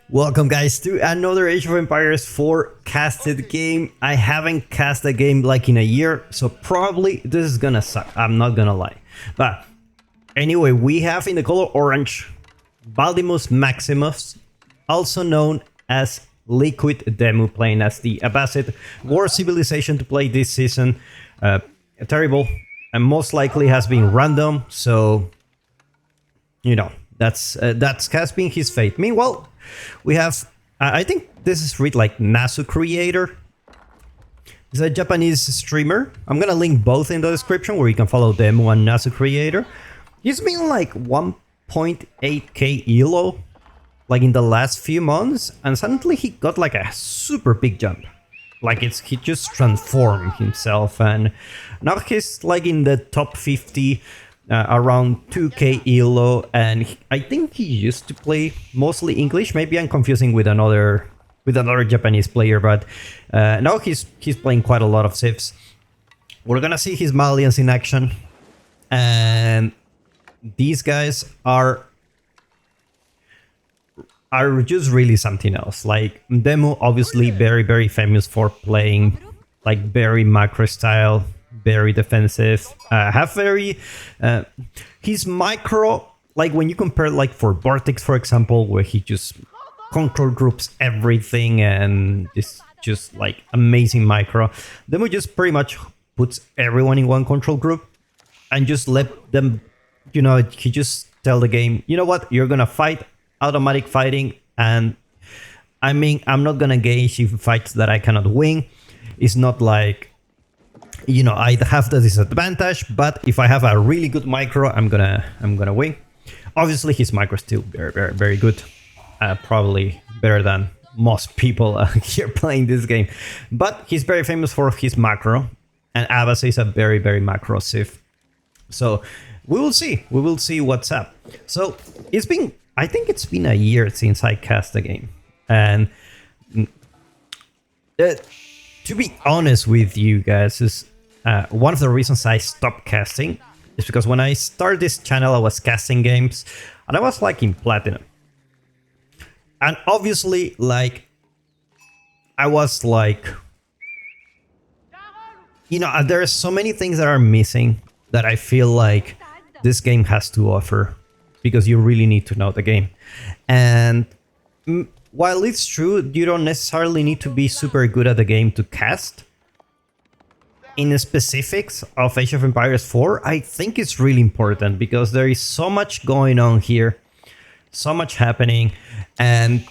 Welcome guys to another Age of Empires 4 casted game. I haven't cast a game like in a year, so probably this is gonna suck, I'm not gonna lie. But anyway, we have in the color orange Valdimus Maximus, also known as Liquid Demu, playing as the Abbasid War Civilization to play this season. Terrible, and most likely has been random, so you know, that's has been his fate. Meanwhile, we have, I think this is read like Nasu Creator. He's a Japanese streamer. I'm gonna link both in the description where you can follow Demu and Nasu Creator. He's been like 1.8k elo like in the last few months, and suddenly he got like a super big jump. Like he just transformed himself, and now he's like in the top 50. Around 2k elo, and I think he used to play mostly English. Maybe I'm confusing with another Japanese player, but now he's playing quite a lot of civs. We're gonna see his Malians in action, and these guys are just really something else. Like Demu, obviously very famous for playing like very macro style, very defensive, have very his micro, like when you compare like for Vortex for example, where he just control groups everything and it's just like amazing micro, then we just pretty much puts everyone in one control group and just let them, you know, he just tell the game, you know what, you're gonna fight, automatic fighting, and I mean, I'm not gonna gauge if fights that I cannot win. It's not like, you know, I have the disadvantage, but if I have a really good micro, I'm gonna win. Obviously, his micro is still very good. Probably better than most people here playing this game. But he's very famous for his macro, and Abbasid is a very macro civ. So we will see. We will see what's up. So it's been, I think it's been a year since I cast the game, and to be honest with you guys, is one of the reasons I stopped casting is because when I started this channel, I was casting games and I was like in platinum. And obviously, like, I was like, you know, there are so many things that are missing that I feel like this game has to offer, because you really need to know the game. And while it's true, you don't necessarily need to be super good at the game to cast. In the specifics of Age of Empires 4, I think it's really important because there is so much going on here, so much happening, and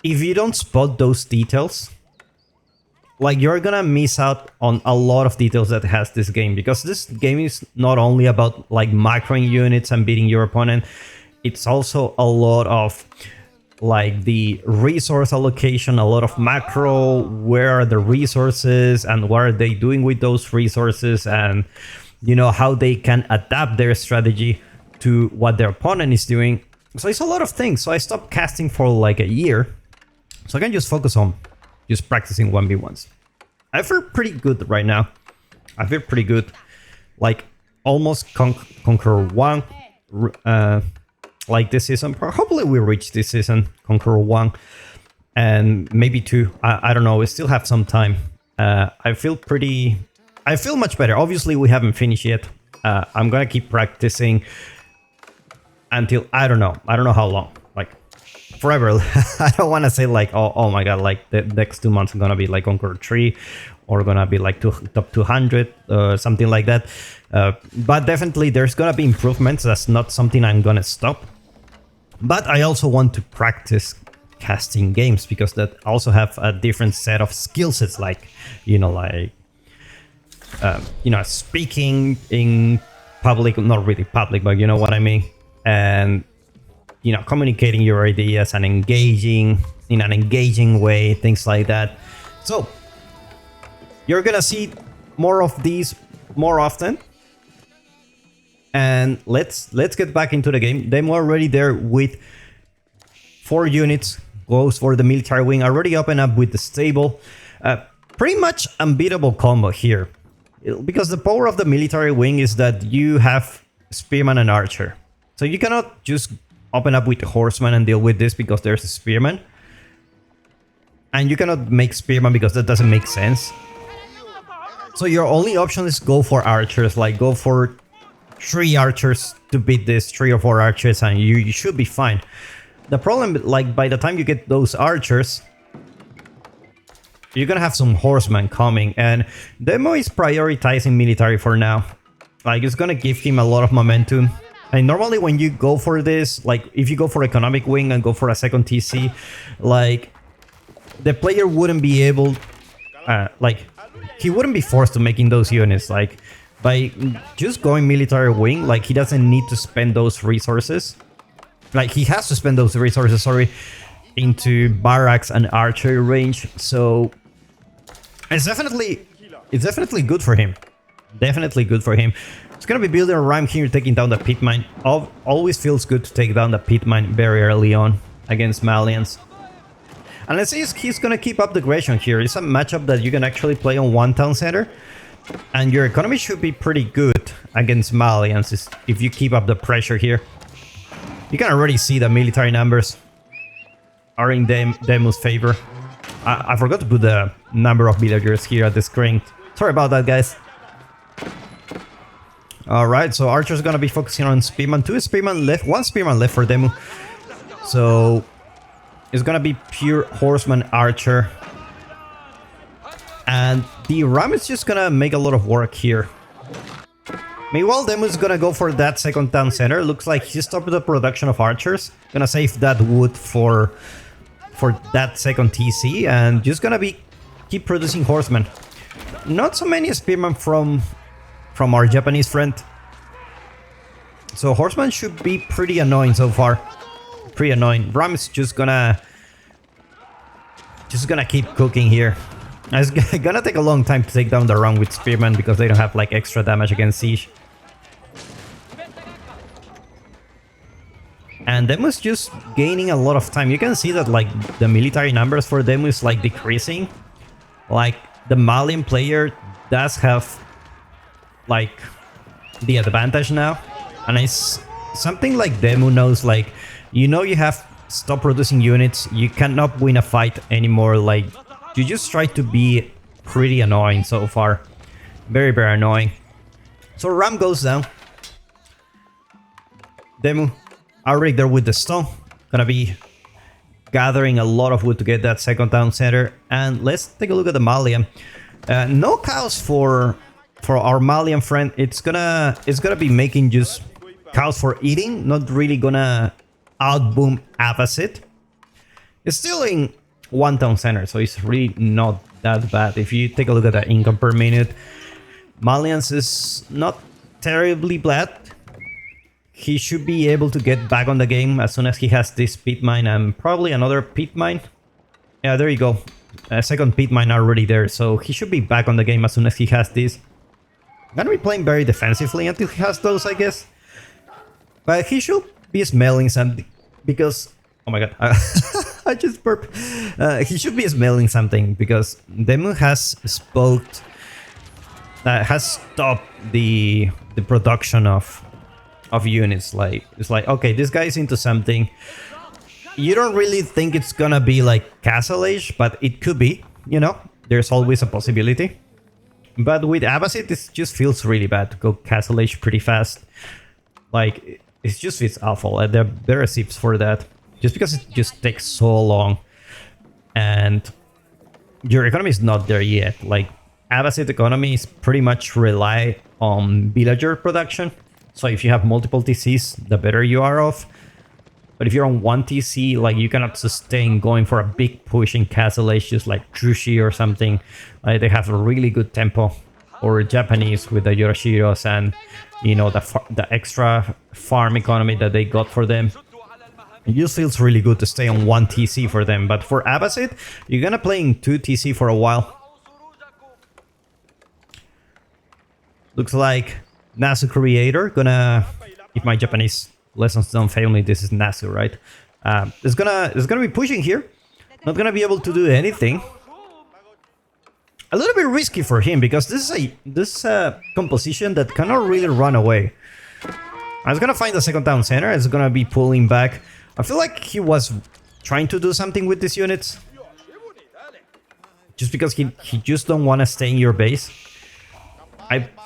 if you don't spot those details, like, you're gonna miss out on a lot of details that has this game, because this game is not only about like microing units and beating your opponent, it's also a lot of like the resource allocation, a lot of macro, where are the resources and what are they doing with those resources, and you know, how they can adapt their strategy to what their opponent is doing. So it's a lot of things. So I stopped casting for like a year, so I can just focus on just practicing 1v1s. I feel pretty good right now. I feel pretty good, like almost Conqueror 1 like this season. Hopefully we reach this season Conqueror 1 and maybe 2. I don't know, we still have some time. I feel much better. Obviously we haven't finished yet. I'm gonna keep practicing until I don't know how long, like forever. I don't want to say like, oh my god, like the next 2 months are gonna be like Conqueror 3 or gonna be like top 200 something like that. But definitely there's gonna be improvements. That's not something I'm gonna stop. But I also want to practice casting games, because that also have a different set of skill sets, like, you know, like you know, speaking in public, not really public, but you know what I mean, and you know, communicating your ideas and engaging in an engaging way, things like that. So you're gonna see more of these more often. And let's get back into the game. They're already there with 4 units. Goes for the military wing. Already open up with the stable. Pretty much unbeatable combo here, because the power of the military wing is that you have spearman and archer. So you cannot just open up with the horseman and deal with this because there's a spearman. And you cannot make spearman because that doesn't make sense. So your only option is go for archers, like go for 3 archers to beat this, 3 or 4 archers, and you should be fine. The problem, like by the time you get those archers, you're gonna have some horsemen coming, and Demo is prioritizing military for now. Like, it's gonna give him a lot of momentum. And normally when you go for this, like if you go for economic wing and go for a second TC, like the player wouldn't be able, like he wouldn't be forced to making those units. Like by just going military wing, like he doesn't need to spend those resources. Like he has to spend those resources, sorry, into barracks and archery range. So it's definitely good for him. Definitely good for him. It's gonna be building a ram here, taking down the pit mine. Always feels good to take down the pit mine very early on against Malians. And let's see, he's gonna keep up the aggression here. It's a matchup that you can actually play on one town center, and your economy should be pretty good against Malians if you keep up the pressure here. You can already see the military numbers are in Demo's favor. I forgot to put the number of villagers here at the screen. Sorry about that, guys. Alright, so Archer's gonna be focusing on Spearman. 2 Spearman left, 1 Spearman left for Demo. So it's gonna be pure Horseman Archer. And the Ram is just gonna make a lot of work here. Meanwhile, Demo's gonna go for that second town center. Looks like he stopped the production of archers. Gonna save that wood for that second TC, and just gonna keep producing horsemen. Not so many spearmen from our Japanese friend. So horsemen should be pretty annoying so far. Pretty annoying. Ram is just gonna keep cooking here. It's gonna take a long time to take down the Ram with spearmen because they don't have like extra damage against siege. And Demo is just gaining a lot of time. You can see that like the military numbers for Demo is like decreasing. Like the Malian player does have like the advantage now. And it's something like Demo knows, like, you know, you have stopped producing units. You cannot win a fight anymore. Like, you just try to be pretty annoying so far. Very, very annoying. So Ram goes down. Demo already there with the stone. Gonna be gathering a lot of wood to get that second town center. And let's take a look at the Malian. No cows for our Malian friend. It's gonna be making just cows for eating. Not really gonna outboom Avacid. It's still in 1 town center, so it's really not that bad. If you take a look at the income per minute, Malians is not terribly bad. He should be able to get back on the game as soon as he has this pit mine and probably another pit mine. Yeah, there you go. A second pit mine already there, so he should be back on the game as soon as he has this. Gonna be playing very defensively until he has those, I guess. But he should be smelling something because... Oh my god, I just burped. He should be smelling something because Demo has stopped the production of units. Like, it's like, okay, this guy's into something. You don't really think it's gonna be like Castle Age, but it could be, you know, there's always a possibility. But with Abbasid, it just feels really bad to go Castle Age pretty fast. Like, it's awful. There are receipts for that. Just because it just takes so long. And your economy is not there yet. Like, Abbasid economy is pretty much rely on villager production. So if you have multiple TCs, the better you are off. But if you're on 1 TC, like, you cannot sustain going for a big push in Castle Age, just like Trushi or something. They have a really good tempo. Or Japanese with the Yoroshiros and, you know, the extra farm economy that they got for them. It just feels really good to stay on 1 TC for them. But for Abbasid, you're gonna play in 2 TC for a while. Looks like Nasu Creator gonna... If my Japanese lessons don't fail me, this is Nasu, right? It's gonna be pushing here. Not gonna be able to do anything. A little bit risky for him because this is a composition that cannot really run away. I was gonna find the second town center. It's gonna be pulling back. I feel like he was trying to do something with these units. Just because he just don't want to stay in your base.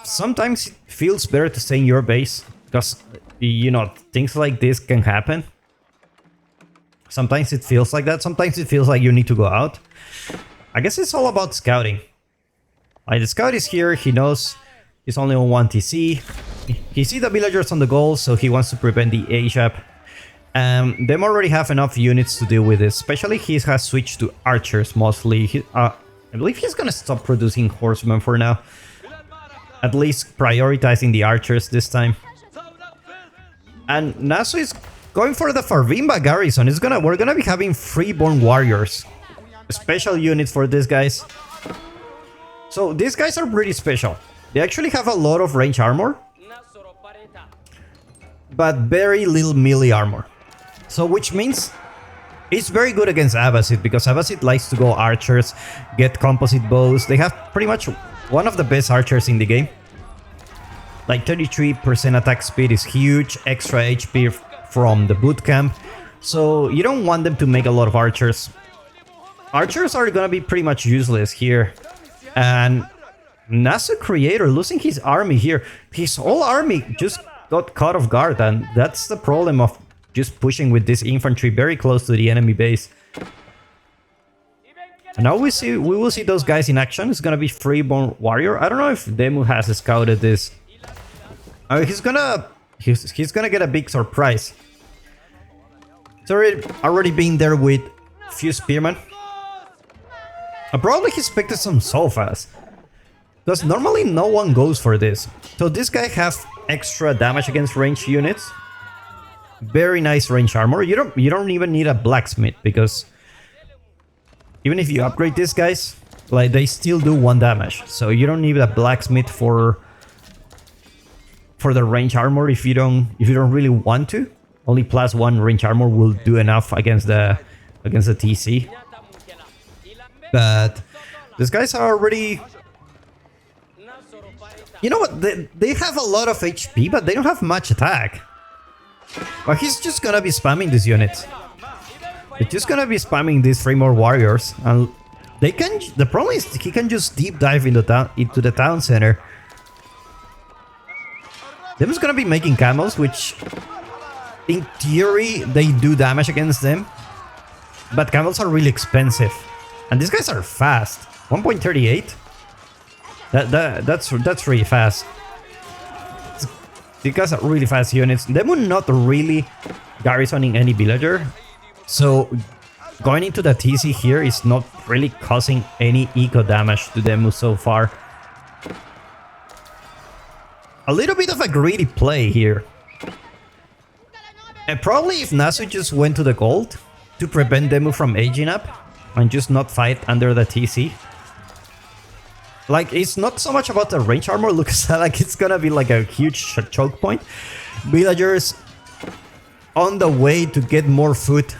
Sometimes it feels better to stay in your base. Because, you know, things like this can happen. Sometimes it feels like that. Sometimes it feels like you need to go out. I guess it's all about scouting. Like, the scout is here. He knows he's only on 1 TC. He sees the villagers on the goal, so he wants to prevent the ASAP. Them already have enough units to deal with this. Especially he has switched to archers mostly. I believe he's gonna stop producing horsemen for now. At least prioritizing the archers this time. And Nasu is going for the Farvimba garrison. We're gonna be having freeborn warriors. Special units for these guys. So these guys are pretty special. They actually have a lot of range armor, but very little melee armor. So which means it's very good against Abbasid, because Abbasid likes to go archers, get composite bows. They have pretty much one of the best archers in the game. Like 33% attack speed is huge, extra HP from the bootcamp. So you don't want them to make a lot of archers. Archers are gonna be pretty much useless here. And Nasu Creator losing his army here. His whole army just got caught off guard, and that's the problem of just pushing with this infantry very close to the enemy base. And now we will see those guys in action. It's gonna be Freeborn Warrior. I don't know if Demu has scouted this. He's gonna get a big surprise. It's already been there with few spearmen. Probably he expected some Sofas, because normally no one goes for this. So this guy have extra damage against ranged units. Very nice range armor. You don't even need a blacksmith, because even if you upgrade these guys, like, they still do 1 damage. So you don't need a blacksmith for the range armor if you don't really want to. Only +1 range armor will do enough against the TC. But these guys are already... You know what? They have a lot of HP, but they don't have much attack. But he's just gonna be spamming these units. He's just gonna be spamming these 3 more warriors, and they can. The problem is he can just deep dive into the town center. Them is gonna be making camels, which in theory they do damage against them, but camels are really expensive, and these guys are fast. 1.38. That's really fast. These guys are really fast units. Demu not really garrisoning any villager, so going into the TC here is not really causing any eco damage to Demu so far. A little bit of a greedy play here. And probably if Nasu just went to the gold to prevent Demu from aging up and just not fight under the TC. Like, it's not so much about the range armor. Looks like it's gonna be like a huge choke point. Villagers on the way to get more food.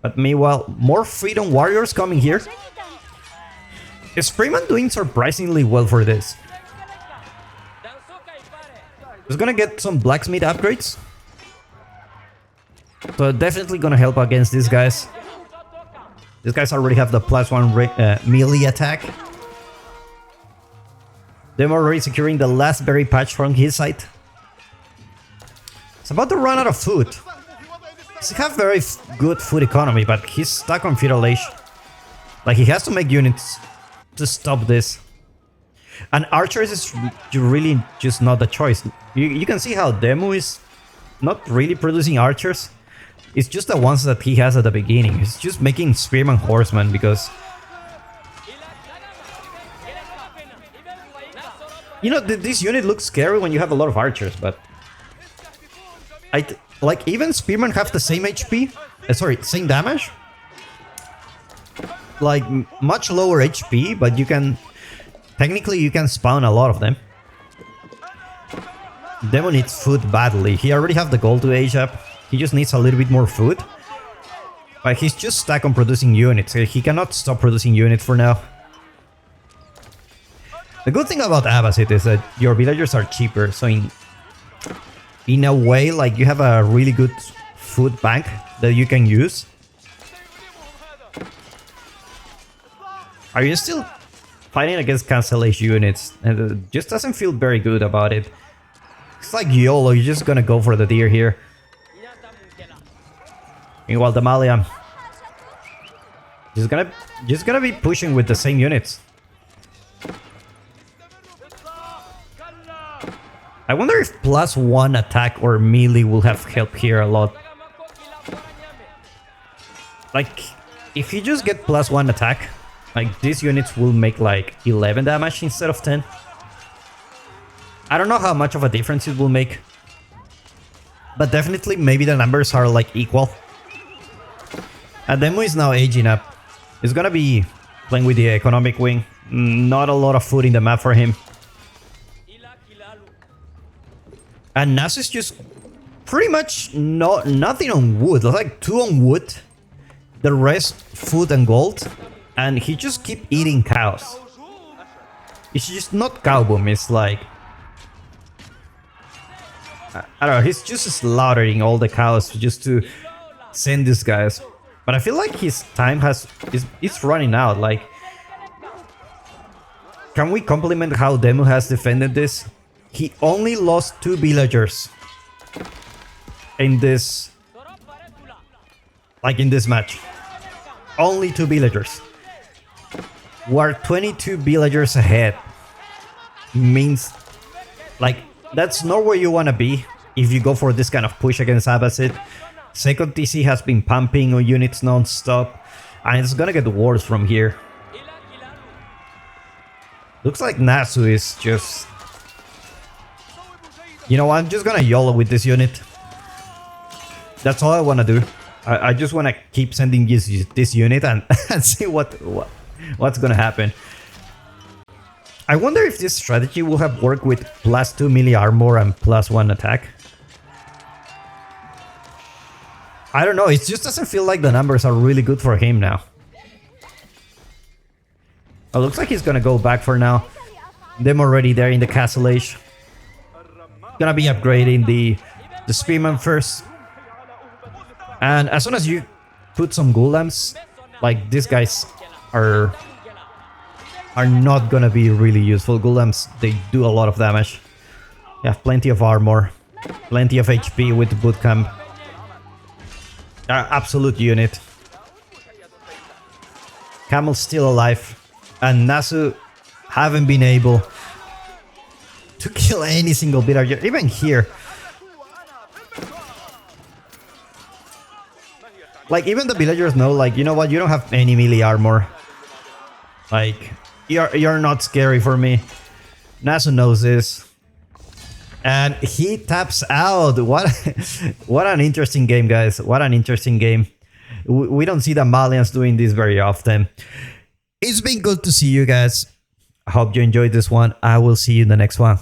But meanwhile, more freedom warriors coming here. Is Freeman doing surprisingly well for this? He's gonna get some blacksmith upgrades. So definitely gonna help against these guys. These guys already have the +1 melee attack. Them already securing the last berry patch from his side. It's about to run out of food. He have very good food economy, but he's stuck on feudal age. Like, he has to make units to stop this. And archers is really just not the choice. You can see how Demu is not really producing archers. It's just the ones that he has at the beginning. He's just making spearman horsemen because... You know, this unit looks scary when you have a lot of archers, but... like, even spearmen have the same HP. Same damage. Like, much lower HP, but you can... Technically, you can spawn a lot of them. Demo needs food badly. He already have the goal to age up. He just needs a little bit more food. But he's just stuck on producing units. He cannot stop producing units for now. The good thing about Abbasid is that your villagers are cheaper, so in a way, like, you have a really good food bank that you can use. Are you still fighting against cancellation units? And it just doesn't feel very good about it. It's like YOLO, you're just gonna go for the deer here. Meanwhile, the Malian just gonna be pushing with the same units. I wonder if +1 attack or melee will have helped here a lot. Like, if you just get +1 attack, like, these units will make like 11 damage instead of 10. I don't know how much of a difference it will make. But definitely, maybe the numbers are like equal. Ademo is now aging up. He's gonna be playing with the economic wing. Not a lot of food in the map for him. And Nasu is just pretty much nothing on wood. Like 2 on wood. The rest food and gold. And he just keep eating cows. It's just not cow boom. It's like, I don't know. He's just slaughtering all the cows just to send these guys. But I feel like his time is running out. Like, can we compliment how Demu has defended this? He only lost 2 villagers in this, like, in this match. Only 2 villagers. We're 22 villagers ahead. Means, like, that's not where you want to be if you go for this kind of push against Abbasid. Second TC has been pumping on units non-stop, and it's gonna get worse from here. Looks like Nasu is just... You know, I'm just gonna YOLO with this unit. That's all I wanna do. I just wanna keep sending this unit and, and see what's gonna happen. I wonder if this strategy will have worked with +2 melee armor and +1 attack. I don't know, it just doesn't feel like the numbers are really good for him now. Oh, looks like he's gonna go back for now. Them already there in the castle age. Gonna be upgrading the spearman first. And as soon as you put some gulams, like, these guys are not gonna be really useful. Gulams, they do a lot of damage. You have plenty of armor, plenty of HP with the bootcamp. Absolute unit. Camel's still alive, and Nasu haven't been able to kill any single villager, even here. Like, even the villagers know, like, you know what, you don't have any melee armor. Like, you're not scary for me. Nasu knows this. And he taps out. What an interesting game, guys. What an interesting game. We don't see the Malians doing this very often. It's been good to see you guys. I hope you enjoyed this one. I will see you in the next one.